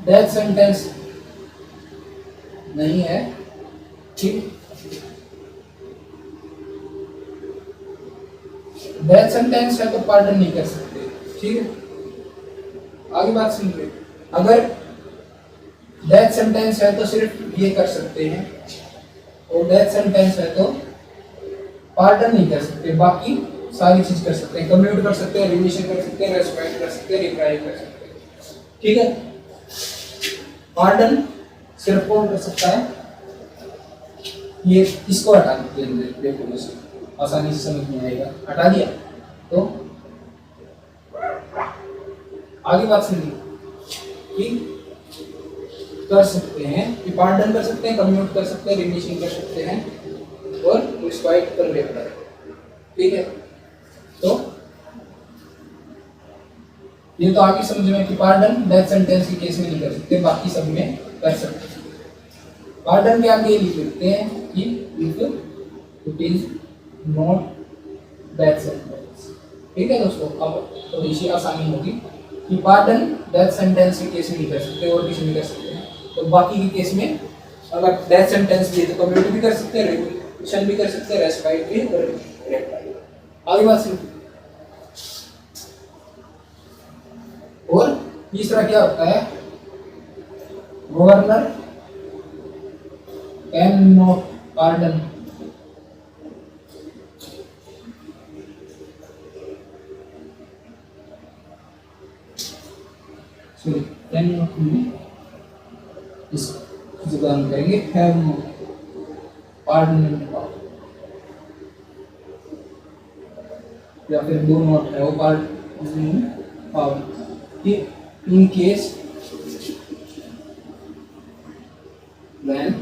डेथ सेंटेंस नहीं है, ठीक, डेथ सेंटेंस है तो पार्डन नहीं कर सकते। ठीक है, आगे बात सुनिए, अगर डेथ सेंटेंस है तो सिर्फ ये कर सकते हैं, और डेथ सेंटेंस है तो पार्डन नहीं कर सकते, बाकी सारी चीज कर सकते हैं, कम्यूट कर सकते हैं, रिमिशन कर सकते हैं, रेस्पाइट कर सकते हैं, रिप्राइव कर सकते हैं। ठीक है, पार्डन सिर्फ कौन कर सकता है, ये इसको हटा देंगे, देखो मुझे आसानी से समझ में आएगा, हटा दिया तो आगे बात सुनिए कि कर सकते हैं, कि पार्डन कर सकते हैं, कम्यूट कर सकते हैं, रिमिशन कर सकते हैं और रिस्पाइट कर लेता है। ठीक है, तो ये तो आगे समझ में कि पार्डन डेथ सेंटेंस के केस में नहीं कर सकते, बाकी सब में कर सकते हैं। पार्डन के आगे लिख देते हैं कि if it is not death sentence. ठीक है दोस्तों, अब थोड़ी सी आसानी होगी कि पार्डन डेथ सेंटेंस के केस में नहीं कर सकते और किसी में कर सकते हैं, तो बाकी के केस में अगर डेथ सेंटेंस दिए तो कम्यूट भी कर सकते हैं, रिमिशन भी कर सकते हैं, रेस्पाइट भी और रिप्राइव। आगे बात सुनिए, और तीसरा क्या होता है, governor can not pardon can not में इस जगह हम करेंगे हैव नो पार्डनिंग पावर, या फिर do not have pardoning power, कि in case when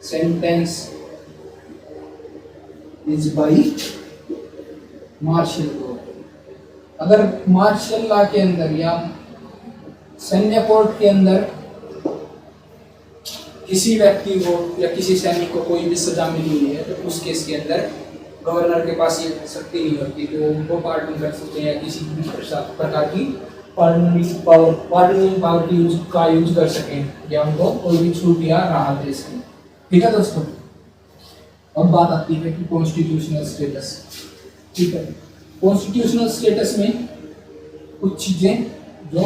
sentence is by martial law, अगर मार्शल लॉ के अंदर या सैन्य कोर्ट के अंदर किसी व्यक्ति को या किसी सैनिक को कोई भी सजा मिली हुई है, तो उस केस के अंदर गवर्नर के पास ये शक्ति नहीं होती कि वो उनको पार्डन कर सकते हैं या किसी भी प्रकार की पार्डनिंग पावर का यूज कर सकें या उनको कोई भी छूट या राहत दे सकें। ठीक है दोस्तों, अब बात आती है कि कॉन्स्टिट्यूशनल स्टेटस। ठीक है, कॉन्स्टिट्यूशनल स्टेटस में कुछ चीजें जो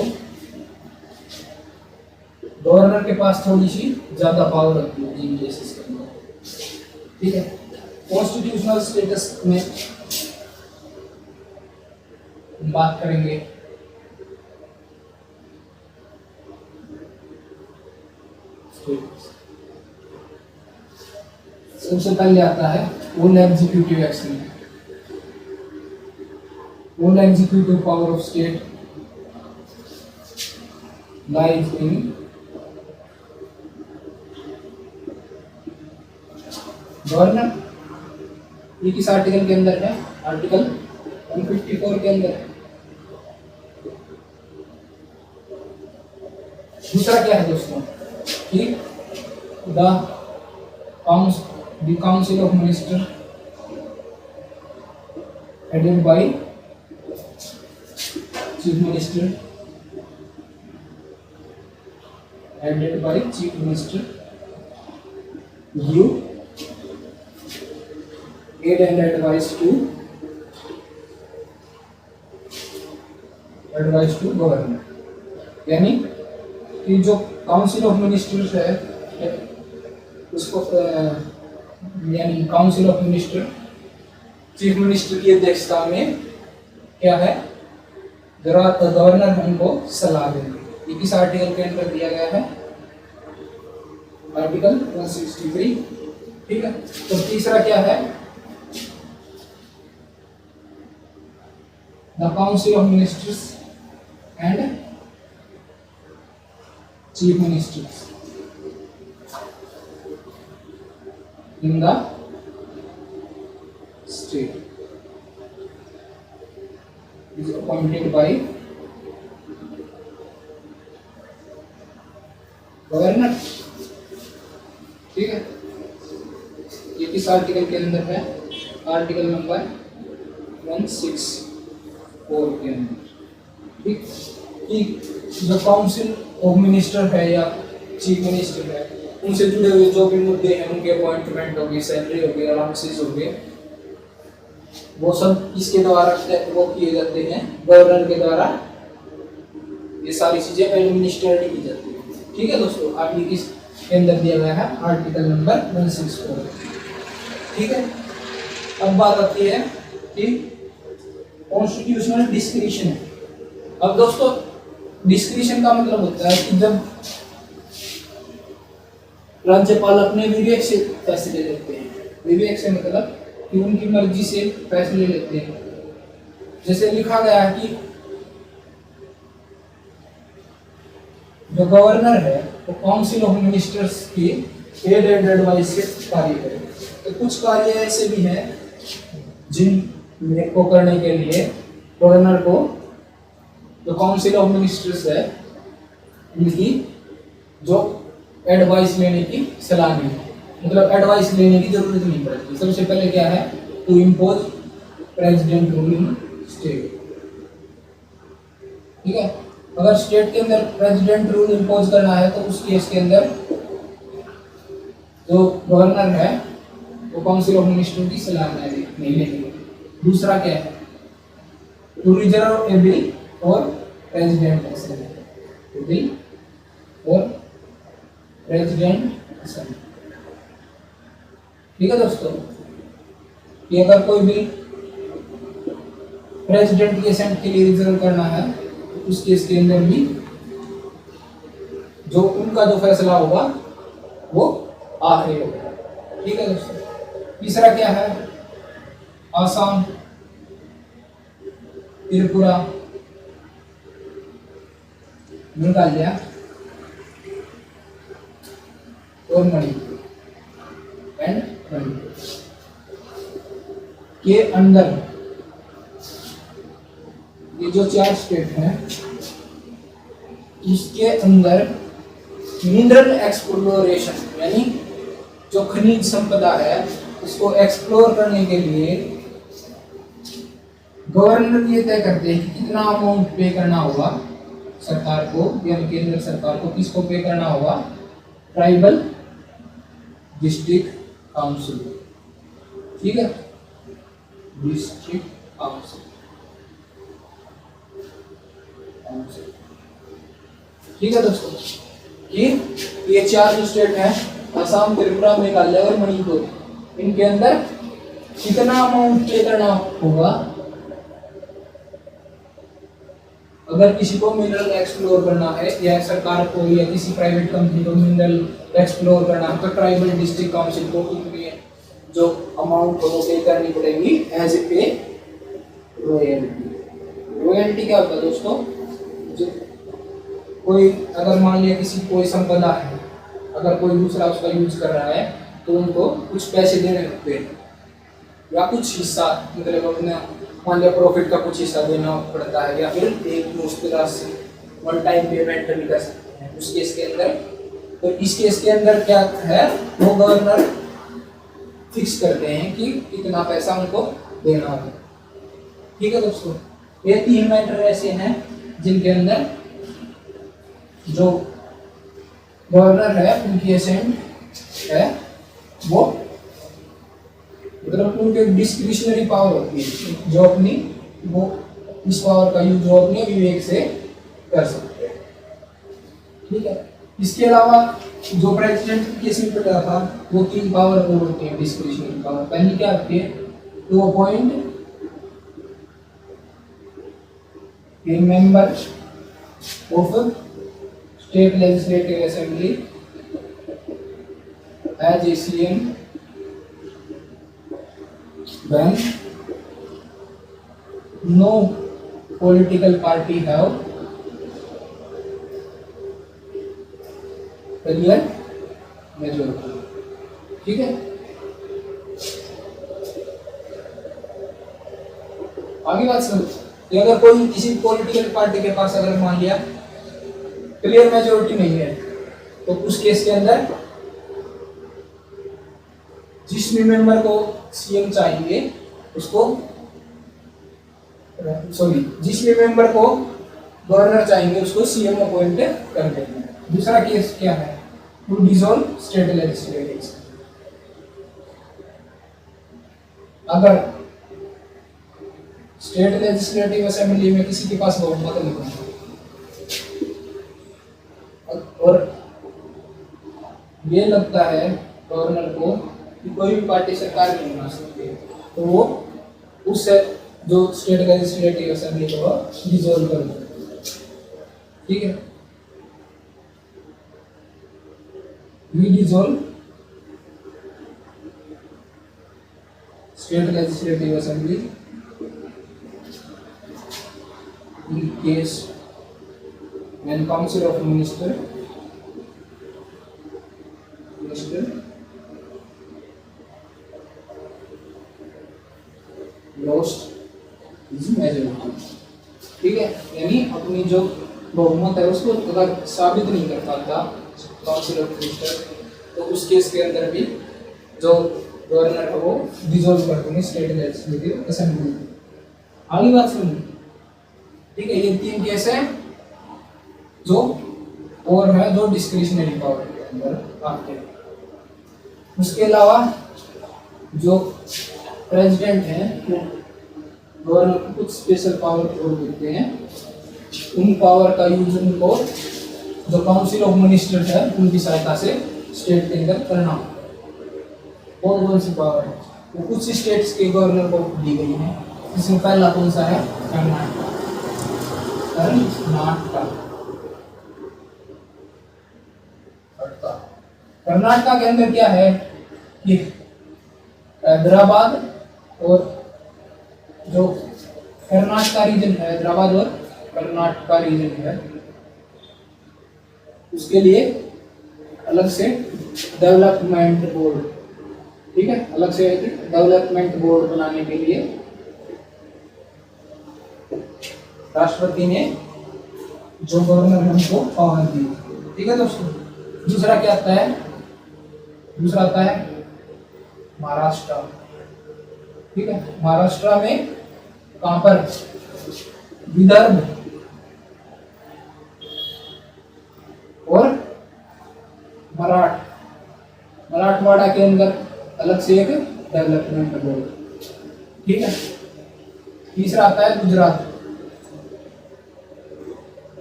गवर्नर के पास थोड़ी सी ज्यादा पावर होती है इन केसेस के अंदर। ठीक है, कॉन्स्टिट्यूशनल स्टेटस में हम बात करेंगे सबसे पहले आता है all executive action. All executive power of state lies in governor. ये किस आर्टिकल के अंदर है? आर्टिकल 154 के अंदर है। दूसरा क्या है दोस्तों कि the council of minister headed by chief minister you aid and advice to governor. यानी कि जो काउंसिल ऑफ मिनिस्टर्स है उसको यानी council of minister chief minister की अध्यक्षता में क्या है, गवर्नर हमको सलाह देंगे। ये किस आर्टिकल के अंदर दिया गया है? आर्टिकल 163। ठीक है, तो तीसरा क्या है? The council of ministers and chief ministers in the state is appointed by governor. ठीक है, ये किस आर्टिकल के अंदर है? आर्टिकल नंबर 164 के अंदर। ठीक, कि जो काउंसिल ऑफ मिनिस्टर है या चीफ मिनिस्टर है उनसे जुड़े हुए जो भी मुद्दे हैं, उनके अपॉइंटमेंट हो गए, सैलरी हो गई, अलाउंसेस हो गए, वो सब किसके द्वारा वो किए जाते हैं? गवर्नर के द्वारा ये सारी चीजें एडमिनिस्ट्रेट की जाती है। ठीक है दोस्तों, आगे किस के अंदर दिया गया है? Article number 164। ठीक है, अब बात आती है कि कॉन्स्टिट्यूशनल डिस्क्रिशन। अब दोस्तों डिस्क्रिशन का मतलब होता है कि जब राज्यपाल अपने विवेक से फैसले लेते हैं। विवेक से मतलब कि उनकी मर्जी से फैसले लेते हैं। जैसे लिखा गया है कि जो गवर्नर है वो काउंसिल ऑफ मिनिस्टर्स की एड एंड एडवाइस से कार्य करे। तो कुछ कार्य ऐसे भी हैं जिनको करने के लिए गवर्नर को जो काउंसिल ऑफ मिनिस्टर्स है उनकी जो एडवाइस लेने की सलाह नहीं, मतलब एडवाइस लेने की जरूरत नहीं पड़ती। सबसे पहले क्या है? To impose president rule in state. ठीक है, अगर स्टेट के अंदर प्रेसिडेंट रूल इम्पोज करना है तो उस केस के अंदर जो गवर्नर है वो काउंसिल ऑफ मिनिस्टर की सलाह नहीं लेंगे। दूसरा क्या है? टू रिजर्व ए बिल और प्रेसिडेंट असेंबली, बिल और प्रेसिडेंट असेंबली। ठीक है दोस्तों, कि अगर कोई बिल प्रेसिडेंट के असेंट के लिए रिजर्व करना है तो उस केस के अंदर भी जो उनका जो फैसला होगा वो आखिरी होगा। ठीक है दोस्तों, तीसरा क्या है? आसाम, त्रिपुरा, मेघालय और मणिपुर एंड मणिपुर के अंदर ये जो 4 स्टेट हैं इसके अंदर मिनरल एक्सप्लोरेशन यानी जो खनिज संपदा है उसको एक्सप्लोर करने के लिए गवर्नर ये तय करते हैं कि कितना अमाउंट पे करना होगा सरकार को, यानी केंद्र सरकार को किसको पे करना होगा? Tribal district council. ठीक है, डिस्ट्रिक्ट काउंसिल, ठीक है दोस्तों। कि ये चार जो स्टेट है, असम, त्रिपुरा, मेघालय और मणिपुर, इनके अंदर कितना अमाउंट पे करना होगा अगर किसी को मिनरल एक्सप्लोर करना है, या सरकार को या किसी प्राइवेट कंपनी को मिनरल एक्सप्लोर करना है, तो ट्राइबल डिस्ट्रिक्ट काउंसिल को उनकी जो अमाउंट वो पे करनी पड़ेगी एज ए पे रॉयल्टी। रॉयल्टी क्या होता है दोस्तों? जो कोई अगर मान लिया किसी कोई संपदा है, अगर कोई दूसरा उसका यूज कर रहा है, तो उनको कुछ पैसे देने होते हैं, या कुछ हिस्सा, मतलब अपने मान लिया प्रॉफिट का कुछ हिस्सा देना पड़ता है, या फिर एक मुश्त राशि वन टाइम पेमेंट भी कर सकते हैं उस केस के अंदर। तो इस केस के अंदर क्या है, वो गवर्नर फिक्स करते हैं कि कितना पैसा उनको देना होगा। ठीक है दोस्तों, ये तीन मैटर ऐसे हैं जिनके अंदर जो गवर्नर है उनकी एसेंट है, वो मतलब उनके डिस्क्रिशनरी पावर होती है, जो अपनी वो इस पावर का यूज वो अपने विवेक से कर सकते हैं। ठीक है, इसके अलावा जो प्रेसिडेंट केस में पड़ा था, वो तीन पावर और होती है डिस्क्रिशनरी पावर। पहली क्या होती है, to appoint a member of state legislative assembly as a CM when no political party have clear majority। ठीक है, आगे बात सुनो कि अगर कोई किसी पॉलिटिकल पार्टी के पास अगर मान लिया क्लियर मेजोरिटी नहीं है, तो उस केस के अंदर जिस भी मेंबर को सीएम चाहिए उसको, सॉरी, जिस भी मेंबर को गवर्नर चाहिए उसको सीएम अपॉइंट कर देते हैं। दूसरा केस क्या है, टू डिसॉल्व स्टेट लेजिस्लेटिव। अगर स्टेट लेजिस्लेटिव असेंबली में किसी के पास बहुमत नहीं है और ये लगता है गवर्नर को कि कोई भी पार्टी सरकार नहीं बना सकती, तो वो उस जो स्टेट लेजिस्लेटिव असेंबली को डिसॉल्व कर दो। ठीक है, we dissolve state legislative assembly in case when council of minister lost his majority। ठीक है, यानी अपनी जो बहुमत है उसको अगर साबित नहीं कर पाता काउंसिल ऑफ मिनिस्टर, तो उस केस के अंदर भी जो गवर्नर है वो डिसॉल्व कर देंगे स्टेट लेजिस्लेटिव असेंबली। आगे बात सुनिए। ठीक है, ये तीन केस है जो और है जो डिस्क्रिशनरी पावर के अंदर आते हैं। उसके अलावा जो प्रेसिडेंट है वो गवर्नर को कुछ स्पेशल पावर और देते हैं, उन पावर का यूज उनको जो काउंसिल ऑफ मिनिस्टर है उनकी सहायता से स्टेट के अंदर करना। कौन कौन सी पावर है वो कुछ स्टेट्स के गवर्नर को दी गई है, जिसमें पहला कौन सा है, कर्नाटक। कर्नाटक के अंदर क्या है कि हैदराबाद और जो कर्नाटक का रीजन है, हैदराबाद और कर्नाटक का रीजन है, उसके लिए अलग से डेवलपमेंट बोर्ड, ठीक है, अलग से डेवलपमेंट बोर्ड बनाने के लिए राष्ट्रपति ने जो गवर्नर है उनको पावर दी। ठीक है दोस्तों, दूसरा क्या आता है, दूसरा आता है महाराष्ट्र। ठीक है, महाराष्ट्र में कहां पर, विदर्भ और मराठवाड़ा के अंदर अलग से एक डेवलपमेंट बोर्ड। ठीक है, तीसरा आता है गुजरात।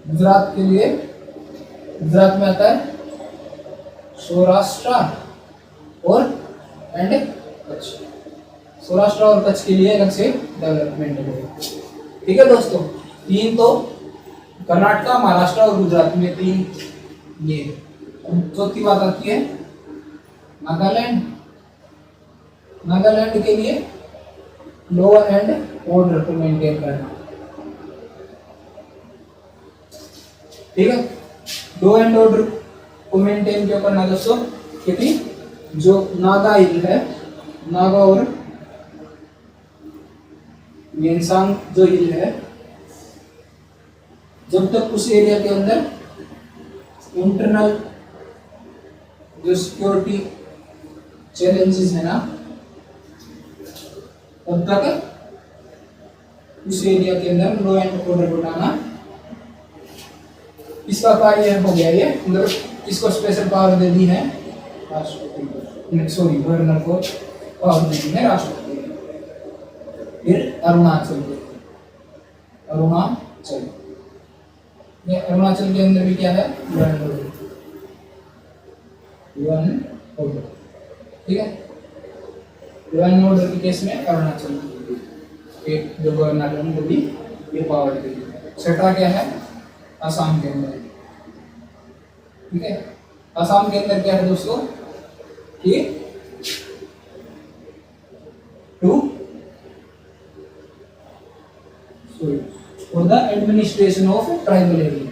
गुजरात के लिए, गुजरात में आता है सौराष्ट्र और एंड कच्छ। सौराष्ट्र और कच्छ के लिए अलग से डेवलपमेंट बोर्ड। ठीक है दोस्तों, तीन तो कर्नाटका, महाराष्ट्र और गुजरात में तीन ये। चौथी बात आती है नागालैंड। नागालैंड के लिए लॉ एंड ऑर्डर को मेंटेन करना। ठीक है, लॉ एंड ऑर्डर को मेंटेन क्यों करना दोस्तों? क्योंकि जो नागा हिल है, नागा और येनसांग जो हिल है, जब तक उस एरिया के अंदर इंटरनल जो सिक्योरिटी चैलेंजेस है ना, तब तक उस एरिया के अंदर लॉ एंड ऑर्डर बनाना इसका कार्य हो गया। ये मतलब इसको स्पेशल पावर दे दी है राष्ट्रपति, सॉरी गवर्नर को पावर दे दी है राष्ट्रपति। फिर अरुणाचल, अरुणाचल, ये अरुणाचल के अंदर भी क्या है? Law and order. ठीक है, लॉ एंड ऑर्डर के केस में अरुणाचल एक जो गवर्नर है उनको भी ये पावर दी है। छठा क्या है? असम के अंदर। ठीक है, असम के अंदर क्या है दोस्तों कि for the administration of tribal area.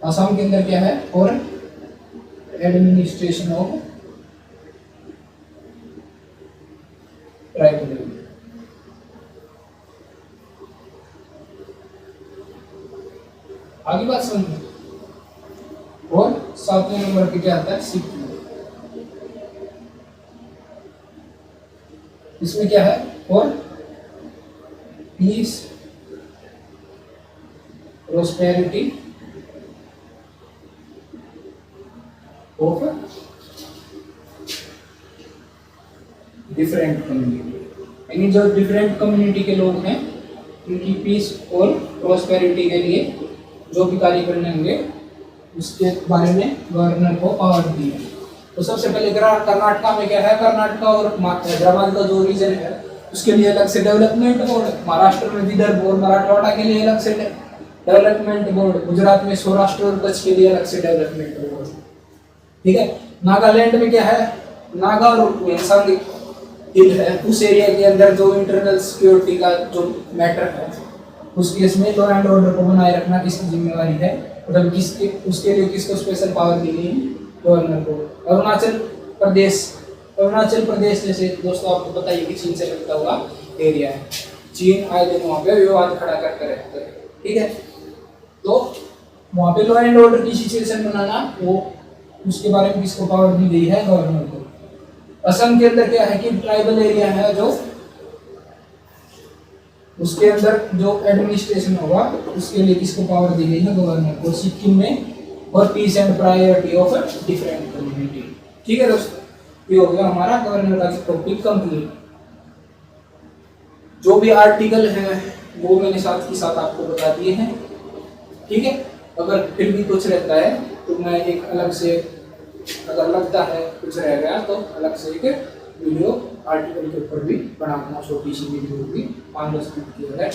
Assam के अंदर क्या है? For administration of tribal area. आगे बात समझो। और 7वें नंबर पे क्या आता है? सिक्किम। इसमें क्या है? For piece, prosperity of different community, यानी जो डिफरेंट कम्युनिटी के लोग हैं उनकी पीस और प्रोस्पेरिटी के लिए जो भी कार्य करने होंगे उसके बारे में गवर्नर को पावर दी है। तो सबसे पहले कर्नाटका में क्या है? कर्नाटका और हैदराबाद का जो रीजन है उसके लिए अलग से डेवलपमेंट बोर्ड। महाराष्ट्र में विदर्भ और मराठवाड़ा के लिए अलग से डेवलपमेंट बोर्ड। गुजरात में सौराष्ट्र और कच्छ के लिए अलग से डेवलपमेंट बोर्ड। ठीक है, नागालैंड में क्या है? नागा और येनसांग हिल है, उस एरिया के अंदर जो इंटरनल सिक्योरिटी का जो मैटर है उस केस में लॉ एंड ऑर्डर को बनाए रखना किसकी जिम्मेवारी है? मतलब किसके, उसके लिए किसको स्पेशल पावर दी गई है? गवर्नर को। अरुणाचल प्रदेश, अरुणाचल प्रदेश जैसे दोस्तों आपको पता ही कि चीन से लगता हुआ एरिया है। चीन आए दिन वहाँ पे विवाद खड़ा करते रहते हैं। ठीक है, तो वहाँ पे लॉ एंड ऑर्डर की सिचुएशन बनाना वो उसके बारे में किसको पावर दी गई है? गवर्नर को। असम के अंदर क्या है कि ट्राइबल एरिया है जो उसके अंदर जो एडमिनिस्ट्रेशन होगा उसके लिए किसको पावर दी गई है? गवर्नर को। सिक्किम में और peace and priority of different community. ठीक है दोस्तों, ये हो गया हमारा गवर्नर का टॉपिक कंप्लीट। जो भी आर्टिकल है वो मैंने साथ ही साथ आपको बता दिए हैं। ठीक है, अगर फिर भी कुछ रहता है तो मैं एक अलग से, अगर लगता है कुछ रह गया तो अलग से एक वीडियो आर्टिकल के ऊपर भी बनाना, छोटी सी वीडियो भी 5-10 मिनट की है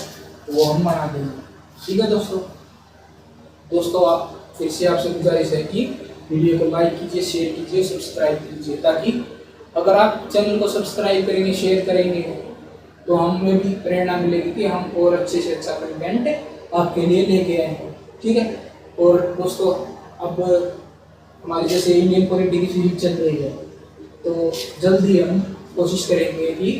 तो वो हम बना देंगे। ठीक है दोस्तों आप फिर से आपसे गुजारिश है कि वीडियो को लाइक कीजिए, शेयर कीजिए, सब्सक्राइब कीजिए, ताकि अगर आप चैनल को सब्सक्राइब करेंगे, शेयर करेंगे तो हमें भी प्रेरणा मिलेगी कि हम और अच्छे से अच्छा कंटेंट आपके लिए लेके आए। ठीक है, और दोस्तों अब हमारे जैसे इंडियन पॉलिटी की सीरीज चल रही है तो जल्दी हम कोशिश करेंगे कि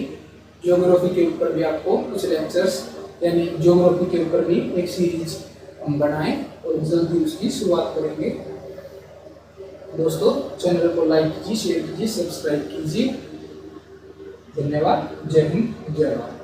ज्योग्राफी के ऊपर भी आपको कुछ लेक्चर्स, यानी ज्योग्राफी के ऊपर भी एक सीरीज हम बनाएं और जल्दी उसकी शुरुआत करेंगे। दोस्तों चैनल को लाइक कीजिए, शेयर कीजिए, सब्सक्राइब कीजिए। धन्यवाद। जय हिंद, जय भारत।